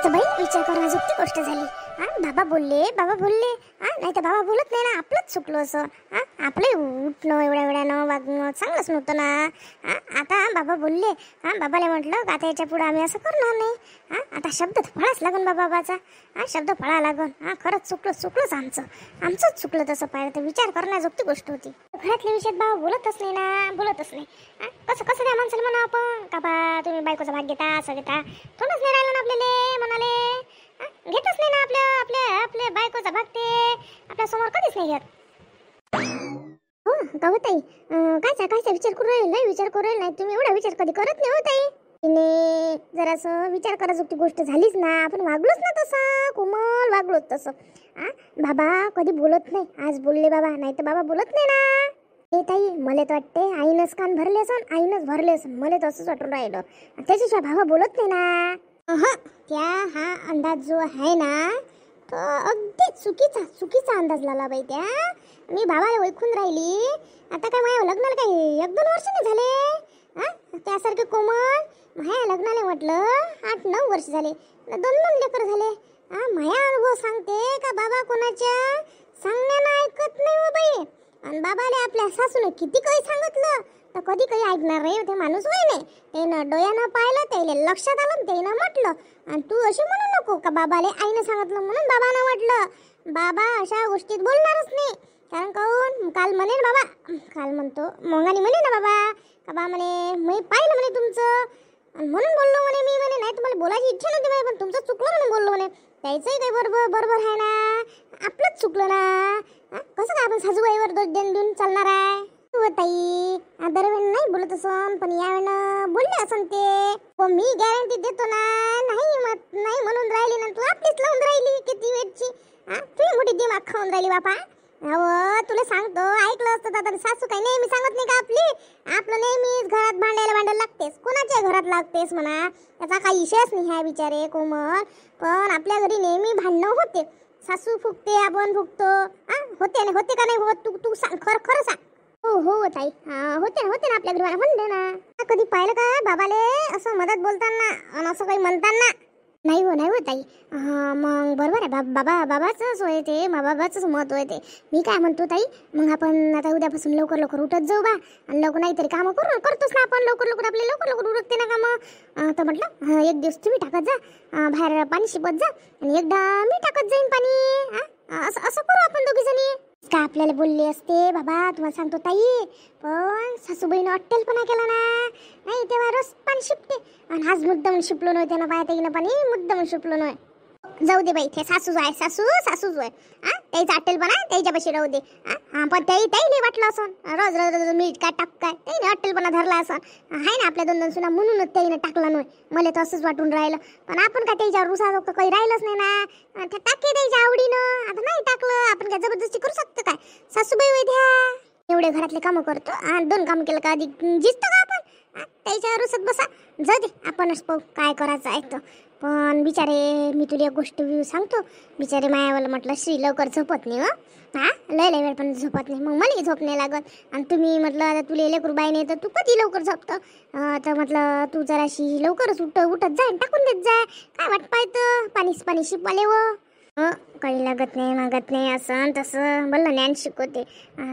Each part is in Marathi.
तर बाई विचार करण्याजोगती गोष्ट झाली. बाबा बोलले नाही तर बाबा बोलत नाही ना, आपलंच चुकलो असं. आपलं उठणं एवढ्या वेळानं वागणं चांगलंच नव्हतं ना. आता बाबा बोलले. बाबाला म्हटलं का आता याच्या पुढे आम्ही असं करणार नाही. आता शब्द फळाच लागन बाबाचा. शब्द फळा लागन. खरंच चुकलोच आमचंच चुकलं तसं पाहिलं तर. विचार करण्याजोगती गोष्ट होती. घरातल्या विषयात बाबा बोलतच नाही. कसं त्या माणसाला म्हणा आपण का बा तुम्ही बायकोचा भाग घेता असं घेता. थोडंच नाही राहिलं ना आपल्याला म्हणाले. घेतच नाही ना आपल्या बायकोचा भाग ते आपल्या समोर कधीच नाही घेत. हो का हो ताई, कायचा विचार करू राहील नाही, विचार करू राहील नाही तुम्ही. एवढा विचार कधी करत नाही हो ताई. तिने जरासं विचार करायची गोष्ट झालीच ना. आपण वागलोच ना तसं, कोमल वागलोच तसं. बाबा कधी बोलत नाही. आज बोलले बाबा, नाही तर बाबा बोलत नाही ना. हे ताई मला तर वाटते आईनच कान भरले असन. मला तर असंच वाटून राहिलं. त्याच्याशिवाय बाबा बोलत नाही ना. हा अंदाज जो आहे ना तो अगदी चुकीचा अंदाज लावला बाई त्या. मी बाबाला ओळखून राहिली. आता काय माझ्या लग्नाला काही 1-2 वर्ष नाही झाले. त्यासारखे कोमल माझ्या लग्नाला म्हटलं 8-9 वर्ष झाले. 2 लेकर झाले. माझा अनुभव सांगते का बाबा कोणाच्या सांगण्यानं ऐकत नाही हो बाई. आणि बाबाला आपल्या सासूने किती काही सांगितलं तर कधी काही ऐकणार नाही. ते माणूस होय नाही. त्यानं डोळ्यानं पाहिलं, त्याला लक्षात आलं, त्यानं म्हटलं. आणि तू अशी म्हणू नको का बाबाले आईनं सांगितलं म्हणून बाबानं म्हटलं. बाबा अशा गोष्टीत बोलणारच नाही. कारण काहून काल म्हणेन बाबा, काल म्हणतो मोंगानी म्हणे ना बाबा का बा म्हणे मी पाहिलं म्हणे तुमचं म्हणून बोललो म्हणे मी. म्हणे नाही तुम्हाला बोलायची इच्छा नव्हती बाई, पण तुमचं चुकलं म्हणून बोललो म्हणे. त्याचंही काही बरोबर आहे ना. आपलंच चुकलं ना. कसं काय आपण सासूबाईवर दोष देऊन चालणार आहे. ताई दरवेळी नाही बोलत असन, पण यावेळेनं बोलले असन ते. मी गॅरंटी देतो ना. नाही म्हणून राहिली ना तू, आपलीच लावून राहिली किती वेळची. तुम्ही मोठी दिमाग खाऊन राहिली बापा. अहो तुला सांगतो, ऐकलं असतं तर सासू काही नेहमी सांगत नाही का आपली. आपलं नेहमीच घरात भांडायला लागतेस, कोणाच्या घरात लागतेस म्हणा. त्याचा काही विषयच नाही आहे बिचारे कोमल. पण आपल्या घरी नेहमी भांडणं होते. सासू फुकते, आपण फुकतो. होते का नाही होत तू सांग, खरं सांग. हो ताई, होते ना आपल्या घरी म्हणते ना. कधी पाहिलं का बाबाले असं मदत बोलताना आणि असं काही म्हणताना? नाही हो ताई. मग बरोबर आहे. बाबाचंच होय ते, बाबाचंच मत होय ते. मी काय म्हणतो ताई, मग आपण आता उद्यापासून लवकर उठत जाऊ बा. आणि लवकर नाहीतरी कामं करतोच ना आपण. लवकर आपले लवकर उरकते ना कामं. तर म्हटलं एक दिवस तुम्ही टाकत जा, बाहेर पाणी शिपत जा, आणि एकदा मी टाकत जाईन पाणी. असं करू आपण दोघी जणी. का आपल्याला बोलले असते बाबा, तुम्हाला सांगतो ताई. पण सासूबाईनं अट्टेलपणा केला ना. नाही तेव्हा रोज पाणी शिपते. आणि आज मुद्दाम शिपलो नव्हे त्यानं बाया ताईनं पाणी मुद्दाम शिपलो नव्हे. जाऊ दे बाई, ते सासूच आहे. त्याचा अट्टेलपणा त्याच्यापाशी राहू दे. पण त्याही वाटलं असं रोज मीठ काय टाक काय त्याने अट्टेलपणा धरला असं आहे ना. आपल्या 2 सुना म्हणूनच त्याने टाकला नव्हे. मला तर असंच वाटून राहिलं. पण आपण काय त्याच्यावर रुसा काही राहिलंच नाही ना. टाके त्याच्या आवडीनं. आता नाही टाकलं आपण काय जबरदस्ती करू शकतो काय. सासूबाई वैद्या एवढे घरातले कामं करतो. 2 कामं केलं का आधी जिजतो का आपण. त्याच्यावर रुसत बसा. जाऊ दे आपणच पाहू काय करायचं आहे तर. पण बिचारे मी तुला एक गोष्ट सांगतो. बिचारे मायावाला म्हटलं श्री लवकर झोपत नाही. लय वेळ पण झोपत नाही. मग मलाही झोप नाही लागत. आणि तुम्ही म्हटलं आता तुला लेकरू बाई नाही तर तू कधी लवकर झोपतं. तर म्हटलं तू जराशी लवकरच उठत जाय, टाकून देत जाय. काय वाट पाहतं पाणी शिपाले व काही लागत नाही असं तसं भलं ज्ञान शिकवते.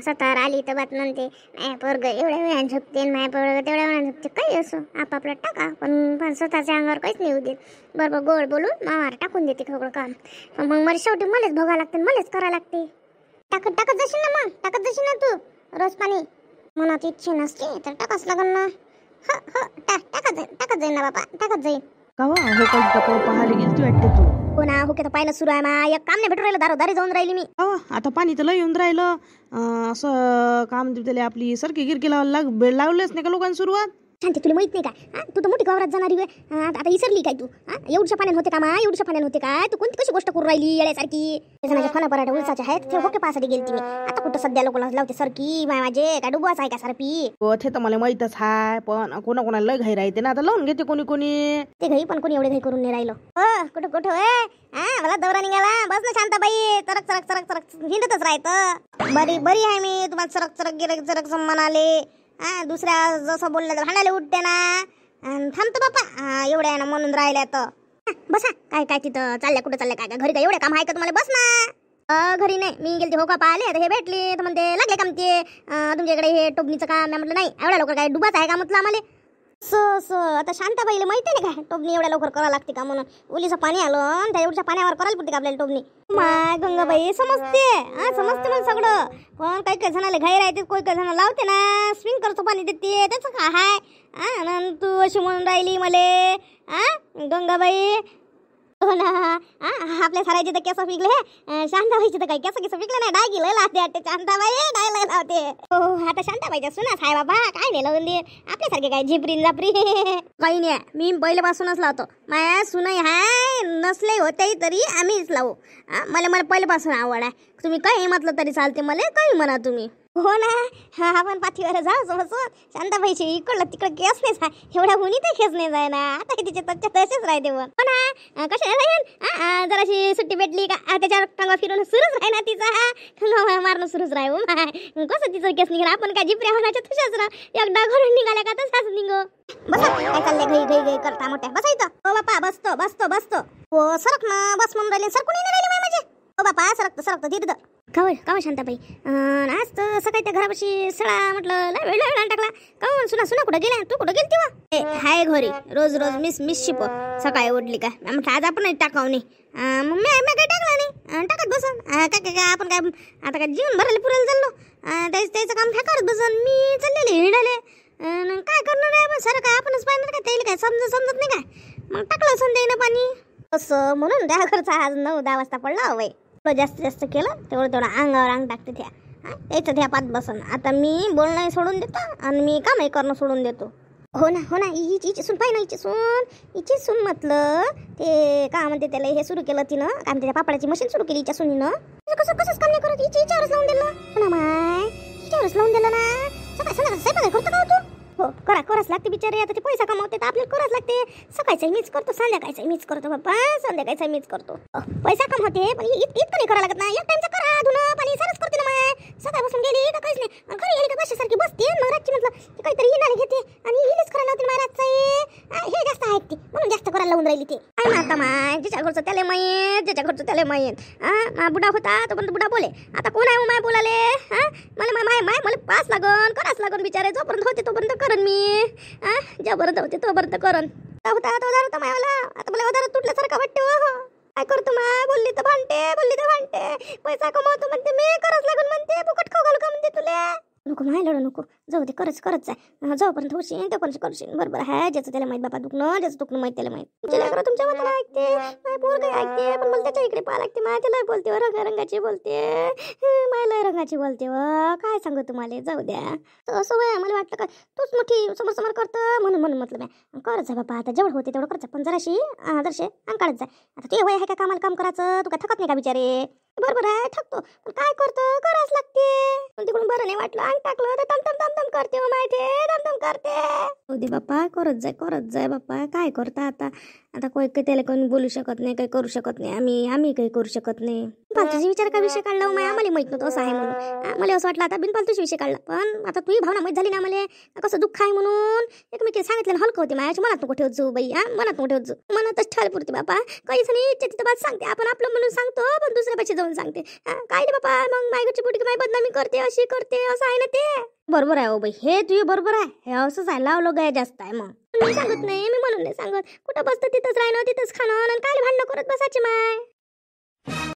स्वतःवर आली तर बात म्हणते माया पोरगं एवढ्या वेळाने झोपते, माया पोरगं तेवढ्या वेळाने झोपते. काही असो आपापला टाका, पण स्वतःच्या अंगावर काहीच नाही देत. बरोबर गोड बोलून मावार टाकून देते सगळं काम. मग मला शेवटी मलाच भोगा लागते, मलाच करावं लागते. टाकत जाशील ना तू रोज पाणी. मनात इच्छा नसते तर टाकाच लागल ना. टाकत जाईन ना बाबा, टाकत जाईन. हो काही पाहायला गेली वाटते तू. हो ना, हो की पाहिलं सुरू आहे ना. एक काम नाही भेटून राहिलं, दारी जाऊन राहिली मी. आता पाणी तर लय येऊन राहिलं. असं काम त्याला आपली सरकी गिरकी लावलेच नाही का लोकांनी सुरुवात. शांती तुला माहित नाही का. तू तर मोठी गावरात जाणारी आहे. आता इसरली काय तू. एवढ्या पाण्यात होते का तू कोणती कशी गोष्ट करून राहिली येण्यासारखी. माझ्या फणा पराठा उलसाचे आहेत ते होके पासाठी गेलती मी. आता कुठं सध्या लोकांना लावते सरकी माझे काय डुबवाच आहे का सरपी. ते तर मला माहितच आहे, पण कोणाला लय घाई राहते ना. आता लावून घेते कोणी ते घरी, पण कोणी एवढे घाई करून नाही राहिलं. कुठं मला दौरा निघाला. बस ना शांता बाई. चरक हिंडतच राहतं. बरी आहे मी. तुम्हाला चरक म्हणाले. दुसऱ्या जसं बोललं तर भांडायला उठते ना. थांबतो बापा एवढ्या ना म्हणून राहिल्या तर. बसा. काय काय तिथं चालल्या, कुठं चालल्या, काय काय घरी काय एवढे काम आहे का तुम्हाला? बस ना. घरी नाही, मी गेलते हो का पाहिले तर हे भेटले तर म्हणते लागले काम ते तुमच्याकडे हे टोबणीचं काम. मी म्हटलं नाही, एवढ्या लवकर काय डुबाच आहे का म्हटलं आम्हाला. आता शांताबाईला माहिती नाही काय टोबणी एवढ्या लवकर करावं लागते का म्हणून. ओलीचं पाणी आलं आणि त्या एवढ्या पाण्यावर करायला पडते का आपल्याला टोबणी. माय गंगाबाई समजते, समजते मला सगळं. पण काही काही जणाला घाई राहते, काही काही जण लावते ना स्प्रिंकलरचं पाणी देते, त्याचं काय हाय. तू अशी म्हणून राहिली मले गंगाबाई. हो ना. आपल्या सारायचे तर केस पिकले, शांताबाईचे तर काही केस पिकले नाही. डाय गेलं लावते वाटते शांताबाई, डाय लावते. हो आता शांताबाईच्या सुनाच आहे बाबा, काय नाही लावून दे आपल्यासारखे काय झिपरी जापरी काही नाही. मी पहिल्यापासूनच लावतो. माया सुनाई हाय, नसले होते तरी आम्हीच लावू. मला पहिल्यापासून आवड आहे. तुम्ही काही म्हटलं तरी चालते, मला काही म्हणा तुम्ही. हो ना. आपण पाठीवर जाऊ बसून शांताबाईची इकडलं तिकडं केस नाही एवढ्या हुनी ते केस नाही जाय ना. आता तिचे तसेच राहते. हो ना. कशा राहीन जराशी सुट्टी भेटली का त्याच्यावर टांगा फिरून सुरूच राही ना तिचा. टांगा मारणं सुरूच राहू. कसं तिचं केस निघणार. आपण काय जिपऱ्या होण्याच्या तुझ्याच राह. एकदा घरून निघाल्या का तसाच निघो. बसा. काय चाललंय घई घई घई करता मोठ्या. बसायचं. हो बापा बसतो बसतो बसतो. हो सरक ना. बस म्हणून राहिले सरकून नाही राहिले माझे. हो बापा सरकतो सरकतो तिथं. कावळ शांताबाई आज तर सकाळी त्या घरापाशी सळा म्हटलं वेळ टाकला. काऊन सुना कुठं गेल्या? तू कुठं गेली तेव्हा? हाय घरी रोज मिस शिप सकाळी उठली का म्हटलं आज आपण टाकाव नाही. मग मी काही टाकला नाही. टाकत बसन काय आपण काय आता काय जीवन भरायला पुरायला चाललो. त्याचं काम करत बसन. मी चाललेले हिंडाले. काय करणार आहे सारं काय आपणच पाहणार का? त्याला काय समजत नाही काय. मग टाकलं संध्यानं पाणी असं म्हणून त्या घरचा आज 9-10 वाजता पडला. हवंय जास्त केलं तेवढं अंगावर अंग टाकते त्या. त्याचं त्या पाच बसन. आता मी बोलणं सोडून देतो आणि मी कामही करणं सोडून देतो. हो ना हिची सून पाहिजे ना. हिची सून म्हटलं ते का म्हणते त्याला हे सुरू केलं तिनं काय म्हणते त्या पापडाची मशीन सुरू केली हिच्या सुनीनं. कसंच काम नाही करत. हिच्यावरच लावून दिलं. हो ना माय हिच्यावरच लावून दिलं ना. सकाळी स्वयंपाक करतो का तू? हो कराच लागते बिचारे. आता ते पैसा कमावते तर आपल्याला कराच लागते. सकाळचा मीच करतो, संध्याकाळचा मीच करतो बाप्पा. संध्याकाळचा मीच करतो. पैसा कमावते पण इतकं नाही करावं लागत ना. एक टाइमचा करा धुणं पाणी सरच करते ना. माय सकाळपासून गेली का काहीच नाही. घरी गेली का बशासारखी बसते. मग रातची म्हटलं काहीतरी इनाने घेते आणि इलेच करायला लावते. माय रातचं हे जास्त आहेत ती म्हणून जास्त करायला लावून राहिली ते. काय मारता माय ज्याच्या घरचं त्याला माहीत. मा बुडा होता तो पण बुडा बोले. आता कोण आहे माय बोलाले? मला पास कराच लागन बिचारे. जोपर्यंत होते तोपर्यंत करन मी. ज्यापर्यंत होते तोपर्यंत करन. होता मायाला. आता मला उदाहरण तुटल्यासारखं वाटते. काय करतो माय? बोलली तर भांडते. पैसा कमवतो म्हणते मी. करच लागून म्हणते. फुकट खाऊ घालू का म्हणते तुला. नको माय लढू नको. जाऊ दे करच आहे. जोपर्यंत होशील तोपर्यंत करशील. बरोबर आहे. ज्याचं त्याला माहित बाबा दुखणं. ज्याचं दुखणं माहित त्याला माहित. तुमच्या मताला ऐकते. माय पोर काही ऐकते पण मला त्याच्या इकडे पाहा लागते. माय त्याला बोलते रंगाची बोलते. मायला रंगाची बोलते. काय सांगू तुम्हाला. जाऊ द्या. असं वय मला वाटलं का तूच मोठी समोर करतं म्हणून म्हटलं मी करत जा बाबा. आता जेवढं होते तेवढं करत जा. पण जराशी आदर्शे अंग काढत जा. आता ते वय आहे का कामाला काम करायचं? तू काय थकत नाही का बिचारे? बरोबर आहे थकतो पण काय करतो करावंच लागते. पण तिकडून बरं नाही वाटलं अंग टाकलं तर तम करते. माहिती दम करते. हो दे बाप्पा करत जाय बाप्पा. काय करता आता त्याला कोणी बोलू शकत नाही. काही करू शकत नाही. आम्ही काही करू शकत नाही. फालतूची विचार का विषय काढला माय आम्हाला माहित नव्हतं असं आहे म्हणून. मला असं वाटलं आता बिनफालतूच विषय काढला. पण आता तुझी भावना माहित झाली ना मला कसं दुःख आहे म्हणून. एकमेकीला सांगितलं हलकं होते माझ्या. मनात नको ठेवत जाऊ बाई. मनात नको ठेवत जाऊ. मनातच ठाल पुरते बापा. काहीच नाही इच्छा तिथं बात सांगते. आपण आपलं म्हणून सांगतो पण दुसऱ्यापाशी जाऊन सांगते. काय रे बापा मग माझ्याची पोटी माय बदनामी करते अशी करते असं आहे ना ते. बरोबर आहे हो बाई. हे तुझे बरोबर आहे. हे असंच आहे. लावलं गाय जास्त आहे. मग मी सांगत नाही. मी म्हणून नाही सांगत. कुठं बसतं तिथंच राहणं तिथंच खाणं आणि काय भांडणं करत बसायची माय.